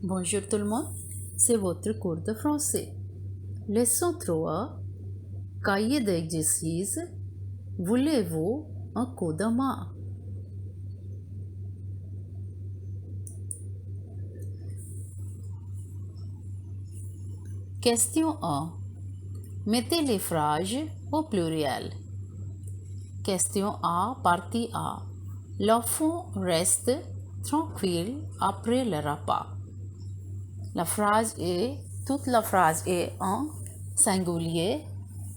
Bonjour tout le monde, c'est votre cours de français. Leçon 3, cahier d'exercice. Voulez-vous un coup de main? Question 1. Mettez les phrases au pluriel. Question A, partie A. L'enfant reste tranquille après le repas. La phrase est, toute la phrase est en singulier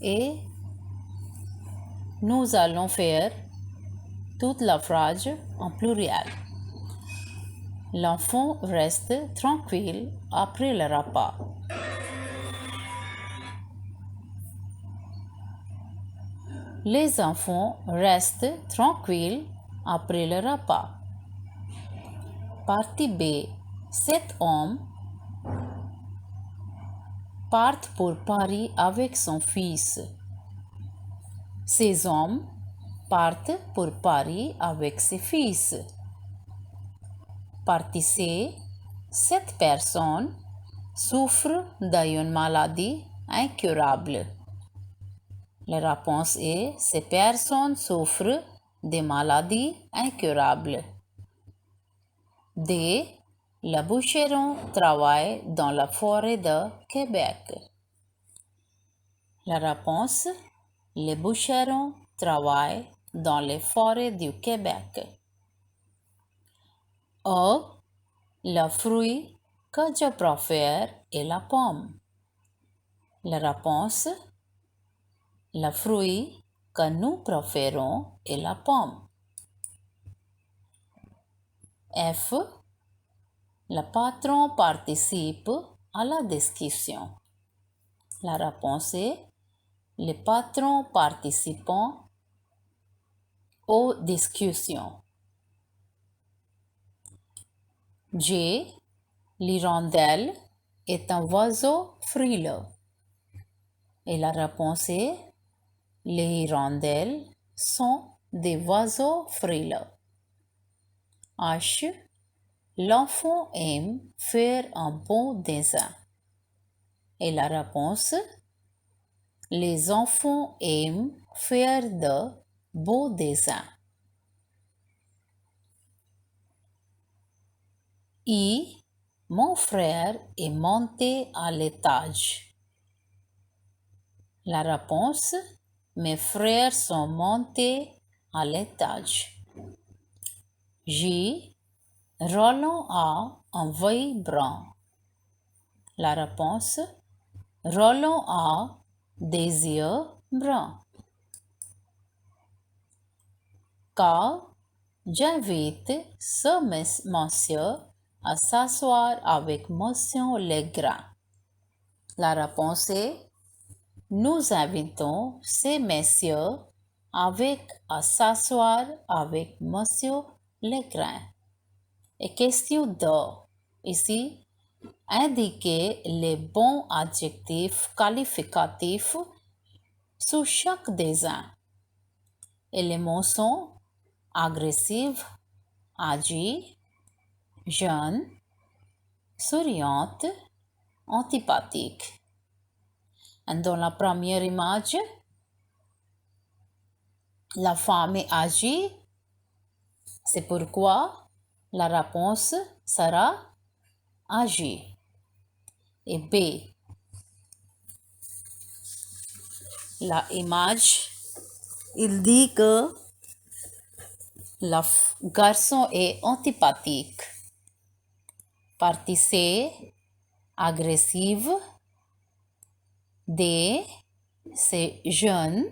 et nous allons faire toute la phrase en pluriel. L'enfant reste tranquille après le repas. Les enfants restent tranquilles après le repas. Partie B. 7 hommes partent pour Paris avec son fils. Ces hommes partent pour Paris avec ses fils. Partie C. 7 personnes souffrent d'une maladie incurable. La réponse est ces personnes souffrent de maladies incurables. D. Le bûcheron travaille dans la forêt de Québec. La réponse les bûcherons travaillent dans les forêts du Québec. E. Le fruit que je préfère est la pomme. La réponse le fruit que nous préférons est la pomme. F. Le patron participe à la discussion. La réponse est les patrons participant aux discussions. G. L'hirondelle est un oiseau frileux. Et la réponse est les hirondelles sont des oiseaux frileux. H. L'enfant aime faire un bon dessin. Et la réponse les enfants aiment faire de beaux dessins. I. Mon frère est monté à l'étage. La réponse mes frères sont montés à l'étage. J. Roland a un œil brun. La réponse Roland a des yeux bruns. K. J'invite ce monsieur à s'asseoir avec monsieur Legrand. La réponse est nous invitons ces messieurs à s'asseoir avec monsieur Legrand. Et question 2. Ici, indiquez les bons adjectifs qualificatifs sous chaque dessin. Et les mots sont agressive, agi, jeune, souriante, antipathique. Et dans la première image, la femme est âgée. C'est pourquoi la réponse sera âgée. Et B. La image, il dit que le garçon est antipathique. Partie C, agressive. D, c'est jeune.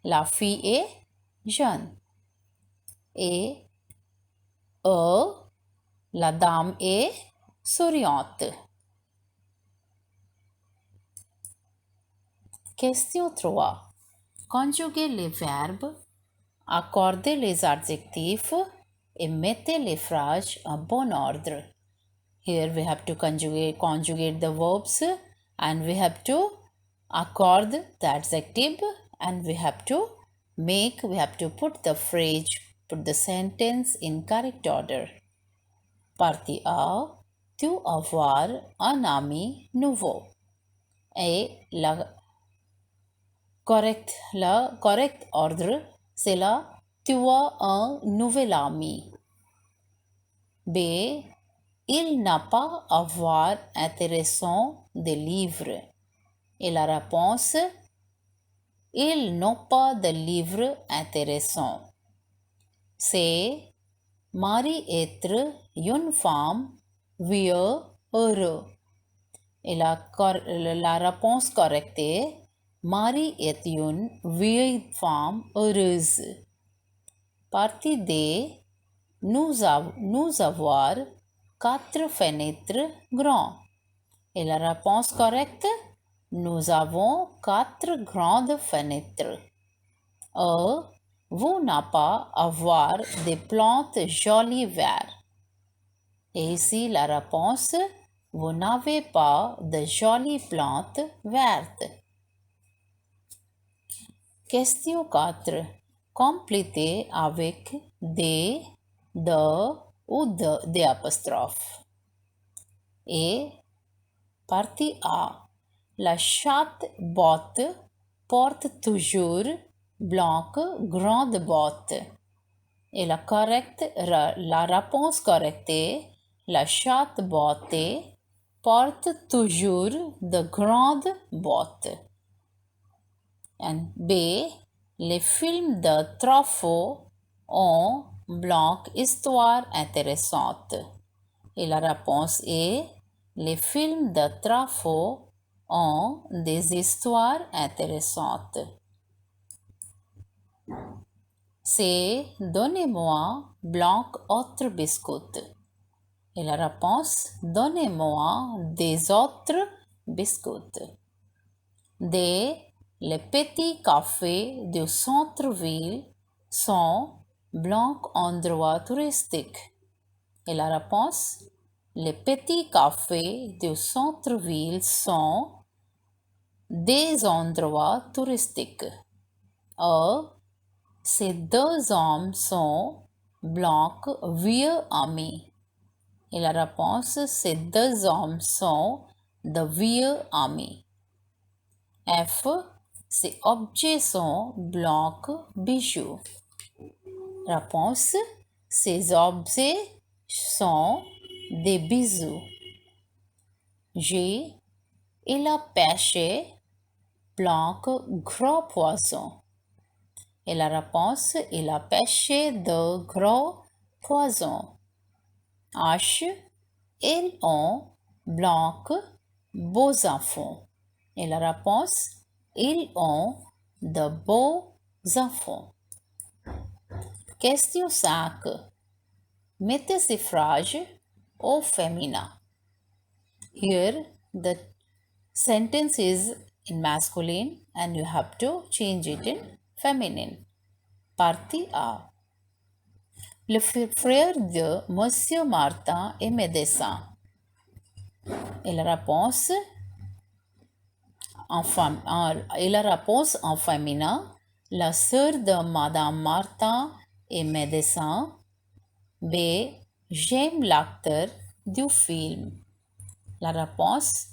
La fille est jeune. Et E, la dame est souriante. Question 3. Conjuguez les verbes, accordez les adjectifs et mettez les phrases en bon ordre. Here we have to conjugate the verbs and we have to accord the adjective and we have to put the phrase, put the sentence in correct order. Partie A. tu avoir un ami nouveau. Et le correct ordre, c'est là tu as un nouvel ami. B. Il n'a pas avoir intéressant des livres. Et la réponse, ils n'ont pas de livres intéressants. C. Mari être une femme heureux. Et la réponse correcte est Marie est une vieille femme heureuse. Partie D. Nous avoir 4 fenêtres grands. Et la réponse correcte, nous avons 4 grandes fenêtres. E. Vous n'avez pas avoir des plantes jolies vertes. Et ici la réponse, vous n'avez pas de jolies plantes vertes. Question 4. Complétez avec des, de ou des apostrophes. Et partie A. La chatte botte porte toujours blanche grande botte. Et la réponse correcte est la chatte botte porte toujours de grandes bottes. Et B. Les films de Truffaut ont blanc histoire intéressante. Et la réponse est les films de Truffaut ont des histoires intéressantes. C. Donnez-moi blanc autres biscuits. Et la réponse, donnez-moi des autres biscuits. D. Les petits cafés du centre-ville sont blancs endroits touristiques. Et la réponse, les petits cafés du centre-ville sont des endroits touristiques. E. Ces 2 hommes sont blancs vieux amis. Et la réponse, ces 2 hommes sont de vieux amis. F. Ces objets sont blancs bijoux. Réponse, ces objets sont des bijoux. G. Il a pêché blanc gros poisson. Et la réponse, il a pêché de gros poissons. H. Ils ont blanc beaux enfants. Et la réponse, ils ont de beaux enfants. Question 5. Mettez ces phrases au féminin. Here, the sentence is in masculine and you have to change it in feminine. Partie A. Le frère de Monsieur Martin est médecin. Et la réponse en féminin, la sœur de Madame Martin est médecin. B. J'aime l'acteur du film. La réponse,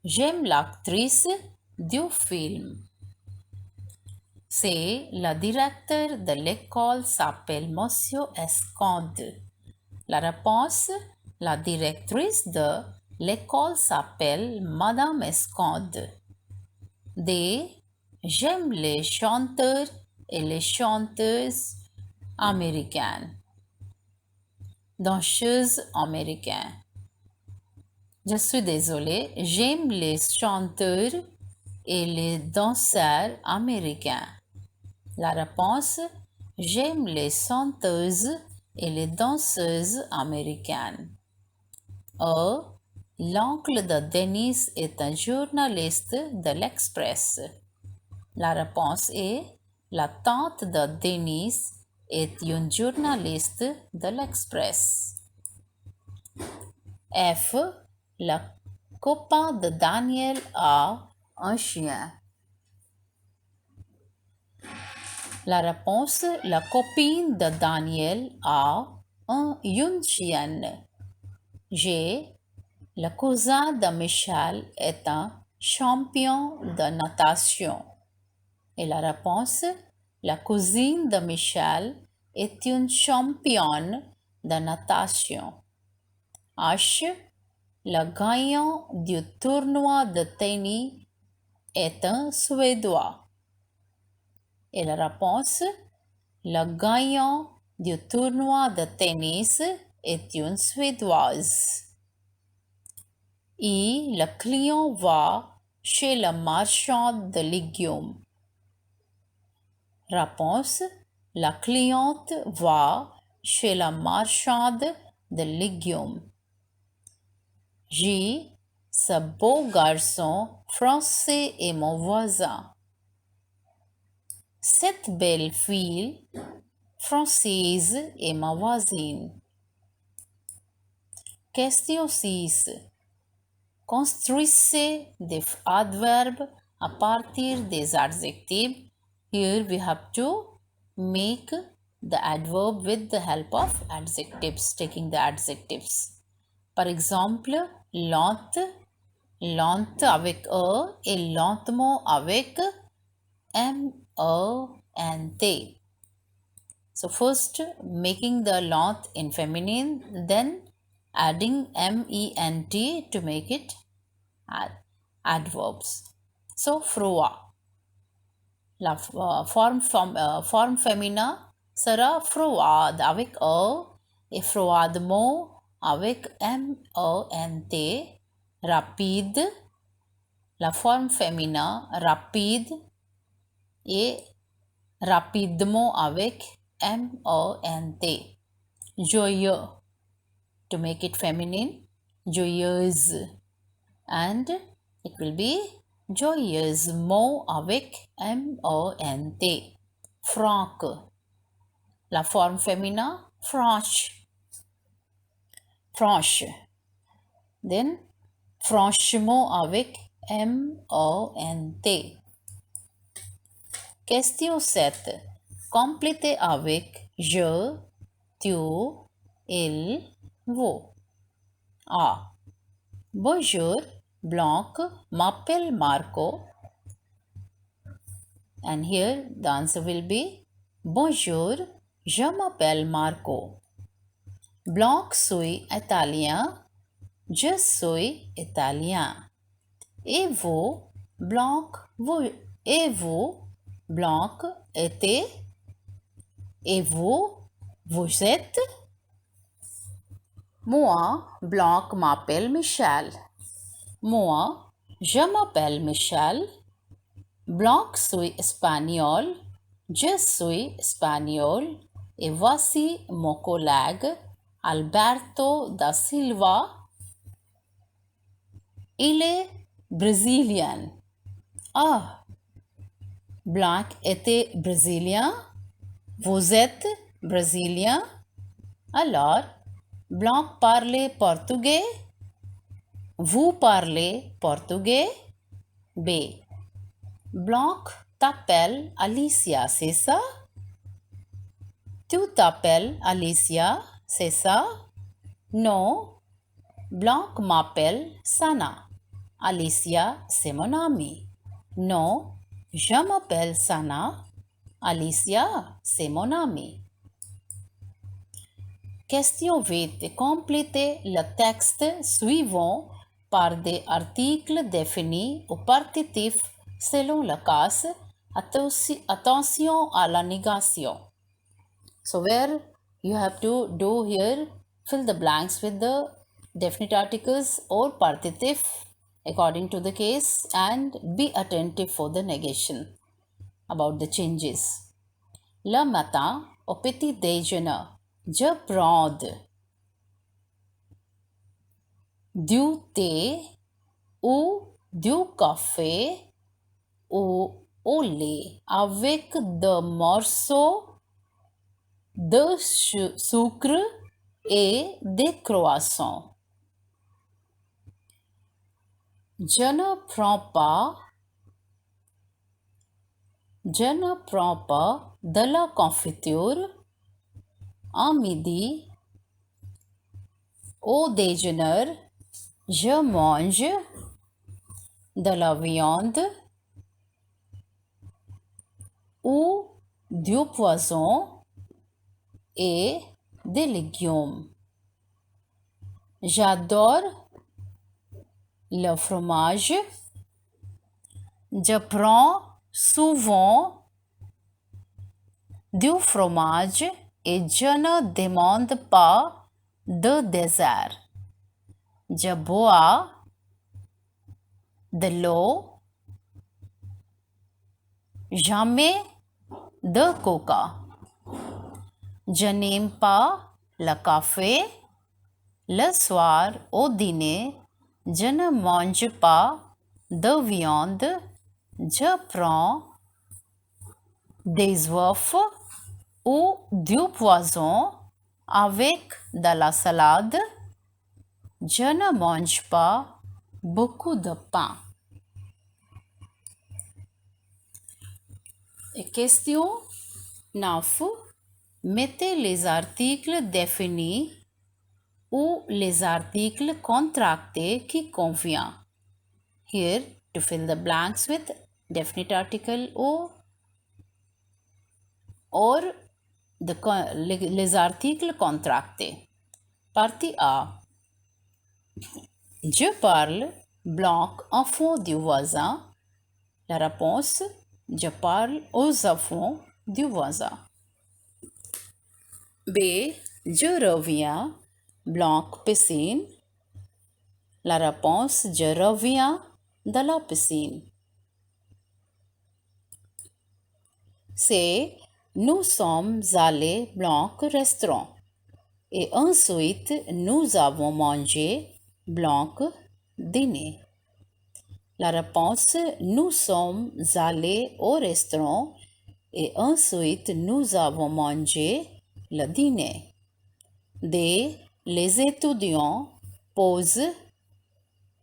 j'aime l'actrice du film. C. Le directeur de l'école s'appelle Monsieur Esconde. La réponse, la directrice de l'école s'appelle Madame Esconde. D. J'aime les chanteurs et les chanteuses américaines. Danseuses américaines. Je suis désolée, j'aime les chanteurs et les danseurs américains. La réponse, j'aime les chanteuses et les danseuses américaines. E. L'oncle de Denise est un journaliste de l'Express. La réponse est la tante de Denise est une journaliste de l'Express. F. Le copain de Daniel a un chien. La réponse, la copine de Daniel a une chienne. G. Le cousin de Michel est un champion de natation. Et la réponse, la cousine de Michel est une championne de natation. H. Le gagnant du tournoi de tennis est un Suédois. Et la réponse, le gagnant du tournoi de tennis est une Suédoise. I. Le client va chez le marchand de légumes. Réponse, la cliente va chez la marchande de légumes. J. Ce beau garçon français est mon voisin. Cette belle fille française est ma voisine. Question 6. Construisez des adverbes à partir des adjectifs. Here we have to make the adverb with the help of adjectives, taking the adjectives. Par exemple, lente, lente avec E et lentement avec M-E-N-T. So first making the lente in feminine, then adding M-E-N-T to make it adverbs. So froid. La forme féminin sera froide avec E et froidement avec M-E-N-T. Rapide. La forme féminin rapide et rapidement avec M-E-N-T. Joyeux. To make it feminine, joyeuse. And it will be joyeusement avec M-E-N-T. Franc. La forme féminin, franche. Franche. Then, franchement avec M-E-N-T. Question 7. Complétez avec je, tu, il, vous. A. Bonjour, Blanc m'appelle Marco. And here the answer will be Bonjour, je m'appelle Marco. Blanc suis italien, je suis italien. Et vous, Blanc, Blanc était, et vous êtes. Moi, Blanc m'appelle Michel. Moi, je m'appelle Michel. Blanc suis espagnol. Je suis espagnol. Et voici mon collègue Alberto da Silva. Il est brésilien. Ah, Blanc était brésilien. Vous êtes brésilien. Alors, Blanc parlait portugais. Vous parlez portugais. B. Blanc t'appelle Alicia, c'est ça? Tu t'appelles Alicia, c'est ça? Non. Blanc m'appelle Sana. Alicia, c'est mon ami. Non, je m'appelle Sana. Alicia, c'est mon ami. Question 8. Complétez le texte suivant par des articles définis au partitif selon le cas. Attention à la négation. So where you have to do here, fill the blanks with the definite articles or partitif according to the case and be attentive for the negation about the changes. Le matin, au petit déjeuner, je prends du thé ou du café ou au lait avec des morceaux de sucre et des croissants. Je ne prends pas de la confiture à midi, au déjeuner Je mange de la viande ou du poisson et des légumes. J'adore le fromage. Je prends souvent du fromage et je ne demande pas de dessert. Je bois de l'eau, jamais de coca. Je n'aime pas le café. Le soir au dîner, je ne mange pas de viande. Je prends des œufs ou du poisson avec de la salade. Je ne mange pas beaucoup de pain. Et question 9. Mettez les articles définis ou les articles contractés qui convient. Here, to fill the blanks with definite article or les articles contractés. Partie A. Je parle blanc enfant du voisin. La réponse, je parle aux enfants du voisin. B. Je reviens blanc piscine. La réponse, je reviens de la piscine. C. Nous sommes allés blanc restaurant. Et ensuite, nous avons mangé blanc dîner. La réponse, nous sommes allés au restaurant et ensuite nous avons mangé le dîner. D. Les étudiants posent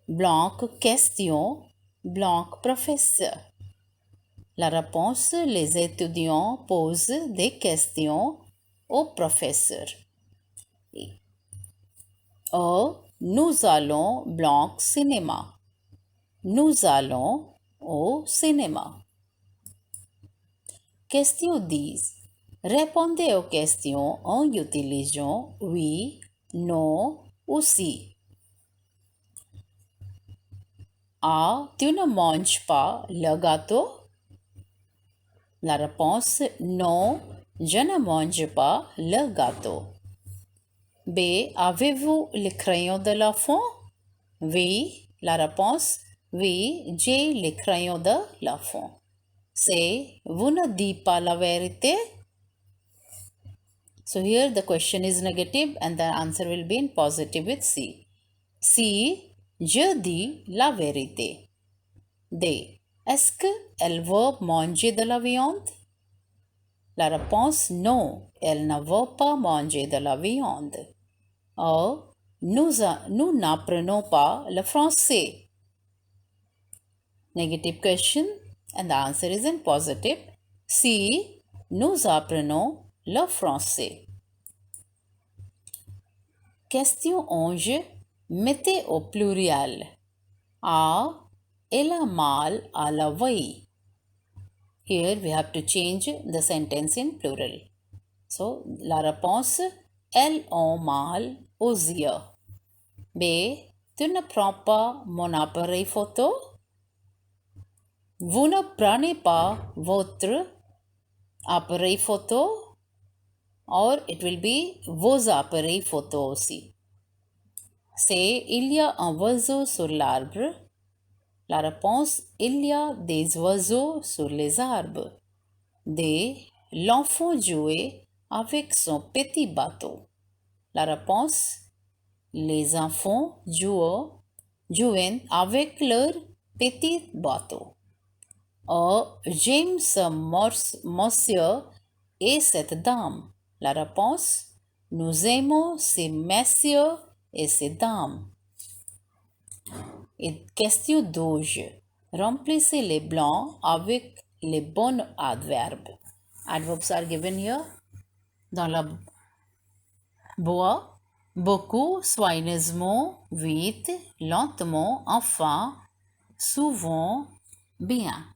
blanc question, blanc professeur. La réponse, les étudiants posent des questions au professeur. E. Nous allons blanc cinéma. Nous allons au cinéma. Question 10. Répondez aux questions en utilisant oui, non ou si. A. Tu ne manges pas le gâteau? La réponse non, je ne mange pas le gâteau. B. Avez-vous le crayon de l'enfant? Oui. La réponse oui, j'ai le crayon de l'enfant. C. Vous ne dites pas la vérité? So here the question is negative and the answer will be in positive with C. C. Je dis la vérité. D. Est-ce qu'elle veut manger de la viande? La réponse non, elle ne veut pas manger de la viande. E. Nous n'apprenons pas le français. Negative question and the answer is in positive. C. Nous apprenons le français. Question 11. Mettez au pluriel. A. Elle a mal à la veille. Here we have to change the sentence in plural. So, la réponse, elles ont mal aux yeux. B. Tu ne prends pas mon appareil photo? Vous ne prenez pas votre appareil photo? Or it will be vos appareils photo aussi. C. Il y a un oiseau sur l'arbre. La réponse, il y a des oiseaux sur les arbres. D. L'enfant jouait avec son petit bateau. La réponse, les enfants jouent avec leur petit bateau. J'aime ce monsieur et cette dame. La réponse, nous aimons ces messieurs et ces dames. Et question 12. Remplissez les blancs avec les bons adverbes. Adverbs are given here dans la bois. Beaucoup, soigneusement, vite, lentement, enfin, souvent, bien.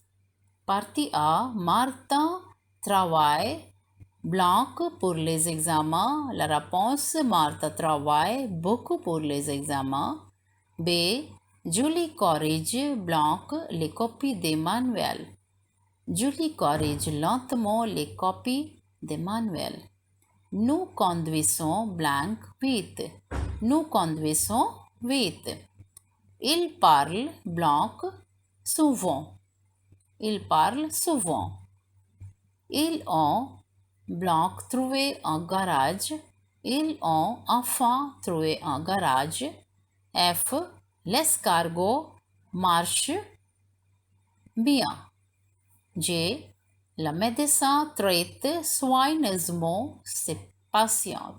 Partie A, Martin travaille blanc pour les examens. La réponse, Martha travaille beaucoup pour les examens. B, Julie corrige blanc les copies des manuels. Julie corrige lentement les copies des manuels. Nous conduisons blanc vite. Nous conduisons vite. Il parle blanc souvent. Il parle souvent. Ils ont blanc trouvé un garage. Ils ont enfin trouvé un garage. F. L'escargot marche bien. J. Le médecin traite soigneusement ses patients.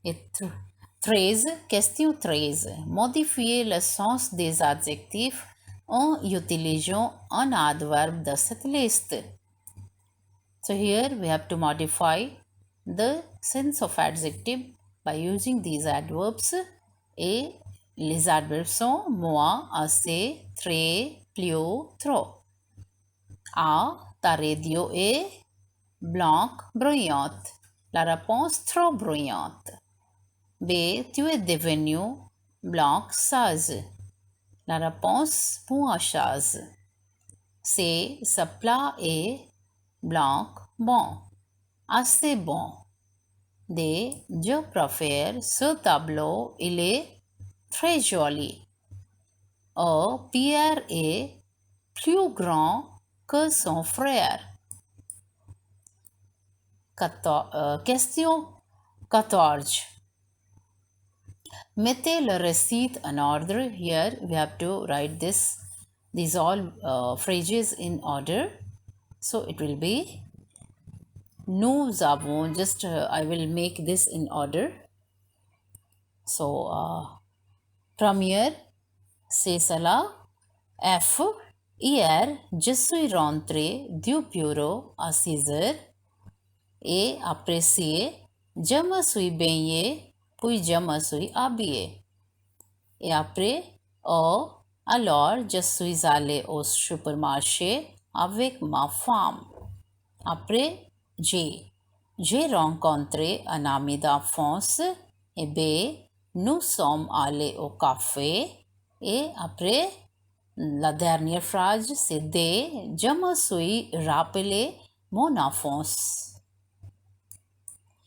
Et 13, question 13. Modifiez le sens des adjectifs en utilisant un adverbe de cette liste. So here we have to modify the sense of adjective by using these adverbs. Et les adverbes sont moi, assez, très, plus, trop. A. Ta radio est blanc, bruyante. La réponse trop bruyante. B. Tu es devenu blanc, sage. La réponse point chaise. C. Ce plat est blanc, bon, assez bon. D. Je préfère ce tableau, il est très joli. E. Pierre est plus grand que son frère. Question 14. Mettez le récit en ordre. Here we have to write these all phrases in order. So it will be nous avons, I will make this in order. So première, c'est cela. F. Hier, je suis rentré du bureau à 6 heures. Et après C, je me suis baigné, puis je me suis habillé. Et après O, alors je suis allé au supermarché avec ma femme. Après J, j'ai rencontré un ami d'enfance. Et B, nous sommes allés au café. Et après, la dernière phrase, c'est D, je me suis rappelé mon enfance.